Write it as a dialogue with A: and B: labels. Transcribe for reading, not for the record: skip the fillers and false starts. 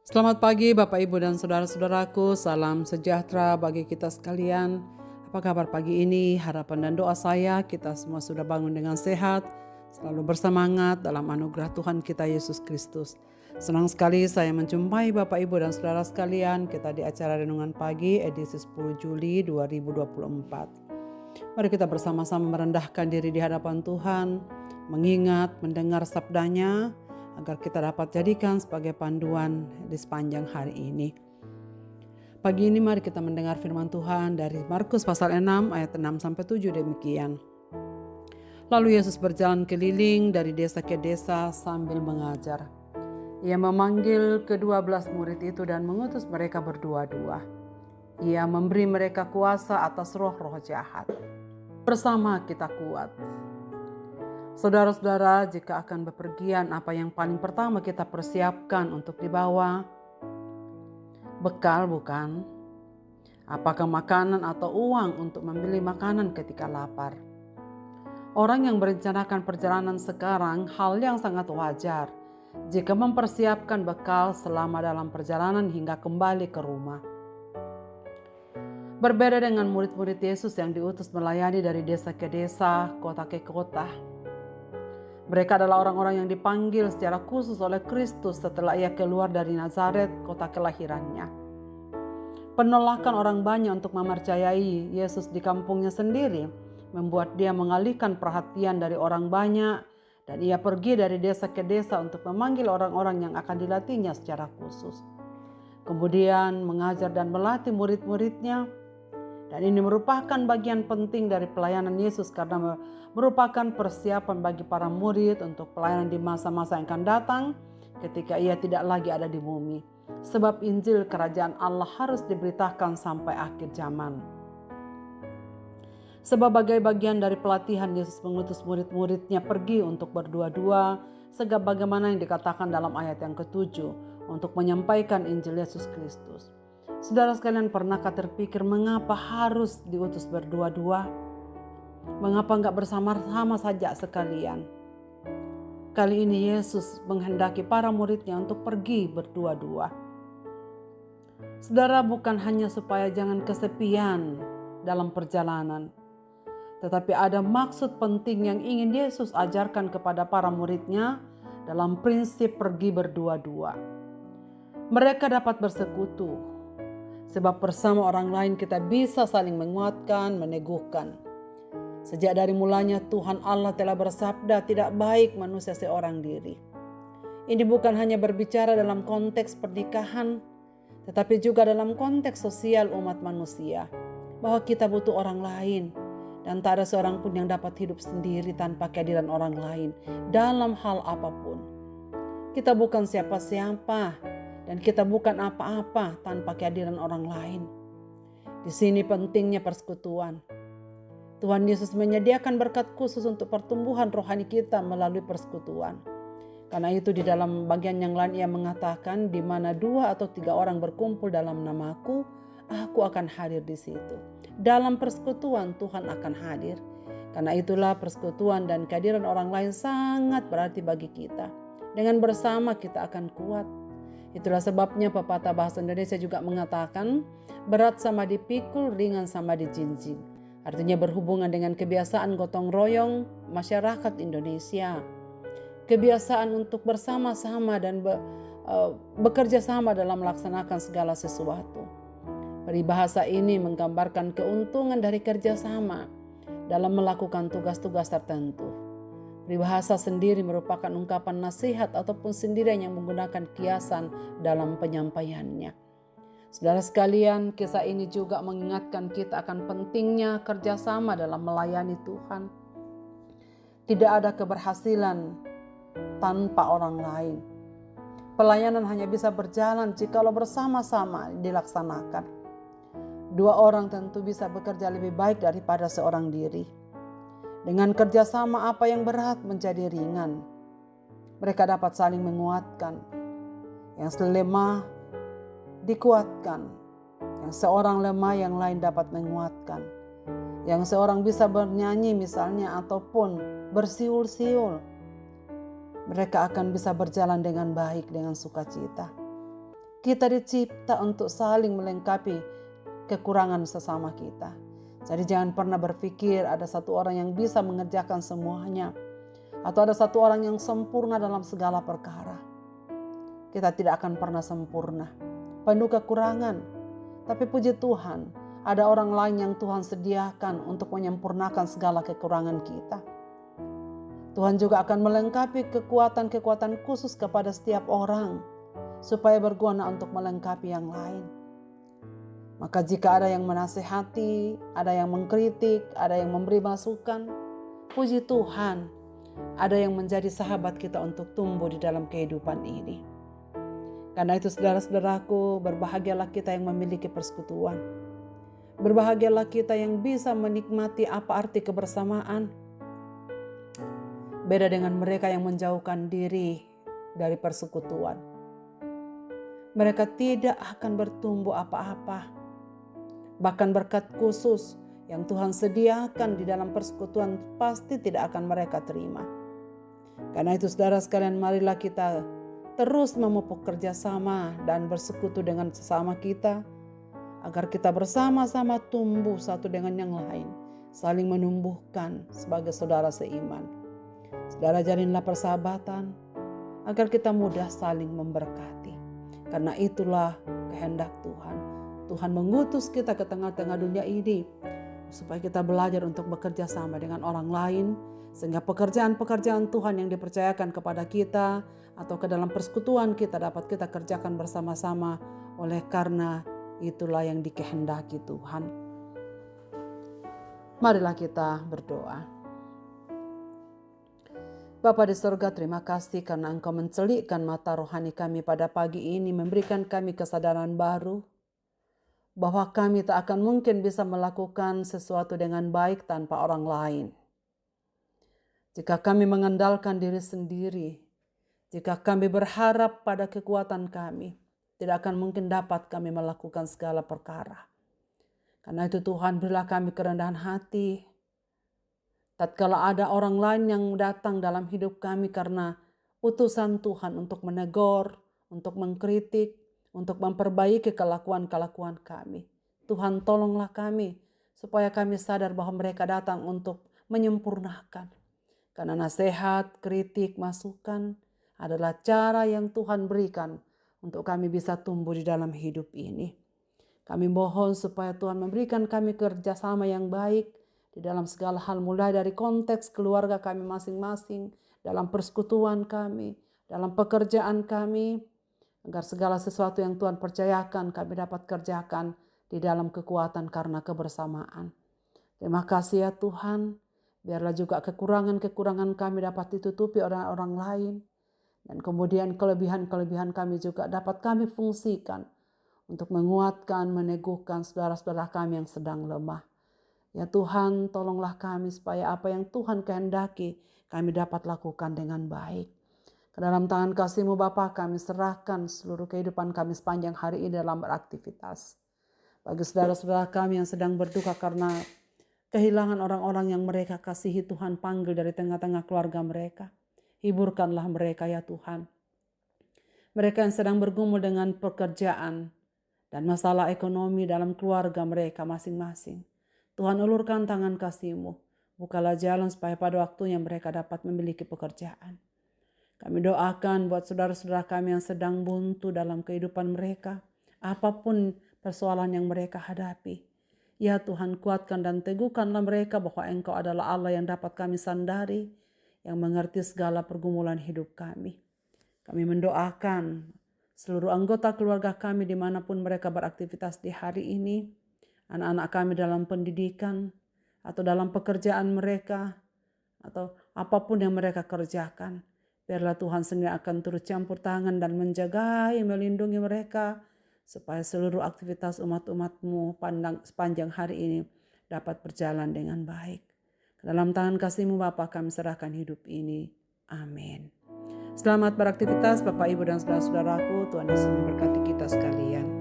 A: Selamat pagi Bapak Ibu dan saudara-saudaraku, salam sejahtera bagi kita sekalian. Apa kabar pagi ini? Harapan dan doa saya kita semua sudah bangun dengan sehat, selalu bersemangat dalam anugerah Tuhan kita Yesus Kristus. Senang sekali saya menjumpai Bapak Ibu dan saudara sekalian kita di acara Renungan Pagi edisi 10 Juli 2024. Mari kita bersama-sama merendahkan diri di hadapan Tuhan, mengingat, mendengar sabdanya, agar kita dapat jadikan sebagai panduan di sepanjang hari ini. Pagi ini mari kita mendengar firman Tuhan dari Markus pasal 6 ayat 6-7 demikian. Lalu Yesus berjalan keliling dari desa ke desa sambil mengajar. Ia memanggil ke-12 murid itu dan mengutus mereka berdua-dua. Ia memberi mereka kuasa atas roh-roh jahat. Bersama kita kuat. Saudara-saudara, jika akan bepergian, apa yang paling pertama kita persiapkan untuk dibawa? Bekal bukan? Apakah makanan atau uang untuk membeli makanan ketika lapar? Orang yang merencanakan perjalanan sekarang, hal yang sangat wajar jika mempersiapkan bekal selama dalam perjalanan hingga kembali ke rumah. Berbeda dengan murid-murid Yesus yang diutus melayani dari desa ke desa, kota ke kota. Mereka adalah orang-orang yang dipanggil secara khusus oleh Kristus setelah ia keluar dari Nazaret, kota kelahirannya. Penolakan orang banyak untuk mempercayai Yesus di kampungnya sendiri membuat dia mengalihkan perhatian dari orang banyak, dan ia pergi dari desa ke desa untuk memanggil orang-orang yang akan dilatihnya secara khusus. Kemudian mengajar dan melatih murid-muridnya. Dan ini merupakan bagian penting dari pelayanan Yesus karena merupakan persiapan bagi para murid untuk pelayanan di masa-masa yang akan datang ketika ia tidak lagi ada di bumi. Sebab Injil Kerajaan Allah harus diberitakan sampai akhir zaman. Sebagai bagian dari pelatihan, Yesus mengutus murid-muridnya pergi untuk berdua-dua, sebagaimana yang dikatakan dalam ayat yang ke-7 untuk menyampaikan Injil Yesus Kristus. Saudara sekalian, pernahkah terpikir mengapa harus diutus berdua-dua? Mengapa enggak bersama-sama saja sekalian? Kali ini Yesus menghendaki para muridnya untuk pergi berdua-dua. Saudara, bukan hanya supaya jangan kesepian dalam perjalanan, tetapi ada maksud penting yang ingin Yesus ajarkan kepada para muridnya dalam prinsip pergi berdua-dua. Mereka dapat bersekutu, sebab bersama orang lain kita bisa saling menguatkan, meneguhkan. Sejak dari mulanya Tuhan Allah telah bersabda tidak baik manusia seorang diri. Ini bukan hanya berbicara dalam konteks pernikahan, tetapi juga dalam konteks sosial umat manusia. Bahwa kita butuh orang lain, dan tak ada seorang pun yang dapat hidup sendiri tanpa kehadiran orang lain dalam hal apapun. Kita bukan siapa-siapa, dan kita bukan apa-apa tanpa kehadiran orang lain. Di sini pentingnya persekutuan. Tuhan Yesus menyediakan berkat khusus untuk pertumbuhan rohani kita melalui persekutuan. Karena itu di dalam bagian yang lain ia mengatakan, di mana 2 atau 3 orang berkumpul dalam namaku, aku akan hadir di situ. Dalam persekutuan Tuhan akan hadir. Karena itulah persekutuan dan kehadiran orang lain sangat berarti bagi kita. Dengan bersama kita akan kuat. Itulah sebabnya pepatah bahasa Indonesia juga mengatakan, berat sama dipikul, ringan sama dijinjing. Artinya berhubungan dengan kebiasaan gotong royong masyarakat Indonesia. Kebiasaan untuk bersama-sama dan bekerja sama dalam melaksanakan segala sesuatu. Peribahasa ini menggambarkan keuntungan dari kerjasama dalam melakukan tugas-tugas tertentu. Peribahasa sendiri merupakan ungkapan nasihat ataupun sindiran yang menggunakan kiasan dalam penyampaiannya. Saudara sekalian, kisah ini juga mengingatkan kita akan pentingnya kerjasama dalam melayani Tuhan. Tidak ada keberhasilan tanpa orang lain. Pelayanan hanya bisa berjalan jikalau bersama-sama dilaksanakan. 2 orang tentu bisa bekerja lebih baik daripada seorang diri. Dengan kerjasama apa yang berat menjadi ringan. Mereka dapat saling menguatkan. Yang lemah dikuatkan. Yang seorang lemah yang lain dapat menguatkan. Yang seorang bisa bernyanyi misalnya ataupun bersiul-siul. Mereka akan bisa berjalan dengan baik dengan sukacita. Kita dicipta untuk saling melengkapi kekurangan sesama kita. Jadi jangan pernah berpikir ada satu orang yang bisa mengerjakan semuanya, atau ada satu orang yang sempurna dalam segala perkara. Kita tidak akan pernah sempurna, penuh kekurangan. Tapi puji Tuhan, ada orang lain yang Tuhan sediakan untuk menyempurnakan segala kekurangan kita. Tuhan juga akan melengkapi kekuatan-kekuatan khusus kepada setiap orang, supaya berguna untuk melengkapi yang lain. Maka jika ada yang menasihati, ada yang mengkritik, ada yang memberi masukan, puji Tuhan, ada yang menjadi sahabat kita untuk tumbuh di dalam kehidupan ini. Karena itu saudara-saudaraku, berbahagialah kita yang memiliki persekutuan. Berbahagialah kita yang bisa menikmati apa arti kebersamaan. Beda dengan mereka yang menjauhkan diri dari persekutuan. Mereka tidak akan bertumbuh apa-apa. Bahkan berkat khusus yang Tuhan sediakan di dalam persekutuan pasti tidak akan mereka terima. Karena itu saudara sekalian, marilah kita terus memupuk kerjasama dan bersekutu dengan sesama kita, agar kita bersama-sama tumbuh satu dengan yang lain, saling menumbuhkan sebagai saudara seiman. Saudara, jalinlah persahabatan agar kita mudah saling memberkati. Karena itulah kehendak Tuhan. Tuhan mengutus kita ke tengah-tengah dunia ini supaya kita belajar untuk bekerja sama dengan orang lain, sehingga pekerjaan-pekerjaan Tuhan yang dipercayakan kepada kita atau ke dalam persekutuan kita dapat kita kerjakan bersama-sama, oleh karena itulah yang dikehendaki Tuhan. Marilah kita berdoa. Bapa di surga, terima kasih karena Engkau mencelikkan mata rohani kami pada pagi ini, memberikan kami kesadaran baru bahwa kami tak akan mungkin bisa melakukan sesuatu dengan baik tanpa orang lain. Jika kami mengandalkan diri sendiri, jika kami berharap pada kekuatan kami, tidak akan mungkin dapat kami melakukan segala perkara. Karena itu Tuhan, berilah kami kerendahan hati, tatkala ada orang lain yang datang dalam hidup kami karena utusan Tuhan untuk menegur, untuk mengkritik, untuk memperbaiki kelakuan-kelakuan kami. Tuhan, tolonglah kami supaya kami sadar bahwa mereka datang untuk menyempurnakan. Karena nasihat, kritik, masukan adalah cara yang Tuhan berikan untuk kami bisa tumbuh di dalam hidup ini. Kami mohon supaya Tuhan memberikan kami kerjasama yang baik di dalam segala hal, mulai dari konteks keluarga kami masing-masing, dalam persekutuan kami, dalam pekerjaan kami, agar segala sesuatu yang Tuhan percayakan kami dapat kerjakan di dalam kekuatan karena kebersamaan. Terima kasih ya Tuhan, biarlah juga kekurangan-kekurangan kami dapat ditutupi oleh orang lain, dan kemudian kelebihan-kelebihan kami juga dapat kami fungsikan untuk menguatkan, meneguhkan saudara-saudara kami yang sedang lemah. Ya Tuhan, tolonglah kami supaya apa yang Tuhan kehendaki kami dapat lakukan dengan baik. Ke dalam tangan kasih-Mu Bapa, kami serahkan seluruh kehidupan kami sepanjang hari ini dalam beraktivitas. Bagi saudara-saudara kami yang sedang berduka karena kehilangan orang-orang yang mereka kasihi, Tuhan panggil dari tengah-tengah keluarga mereka. Hiburkanlah mereka ya Tuhan. Mereka yang sedang bergumul dengan pekerjaan dan masalah ekonomi dalam keluarga mereka masing-masing. Tuhan, ulurkan tangan kasih-Mu. Bukalah jalan supaya pada waktunya mereka dapat memiliki pekerjaan. Kami doakan buat saudara-saudara kami yang sedang buntu dalam kehidupan mereka. Apapun persoalan yang mereka hadapi. Ya Tuhan, kuatkan dan teguhkanlah mereka bahwa Engkau adalah Allah yang dapat kami sandari, yang mengerti segala pergumulan hidup kami. Kami mendoakan seluruh anggota keluarga kami dimanapun mereka beraktivitas di hari ini. Anak-anak kami dalam pendidikan atau dalam pekerjaan mereka atau apapun yang mereka kerjakan. Biarlah Tuhan sendiri akan turut campur tangan dan menjagai, melindungi mereka supaya seluruh aktivitas umat-umat-Mu sepanjang hari ini dapat berjalan dengan baik. Dalam tangan kasih-Mu Bapa kami serahkan hidup ini. Amin. Selamat beraktivitas Bapak, Ibu, dan saudara-saudaraku. Tuhan Yesus memberkati kita sekalian.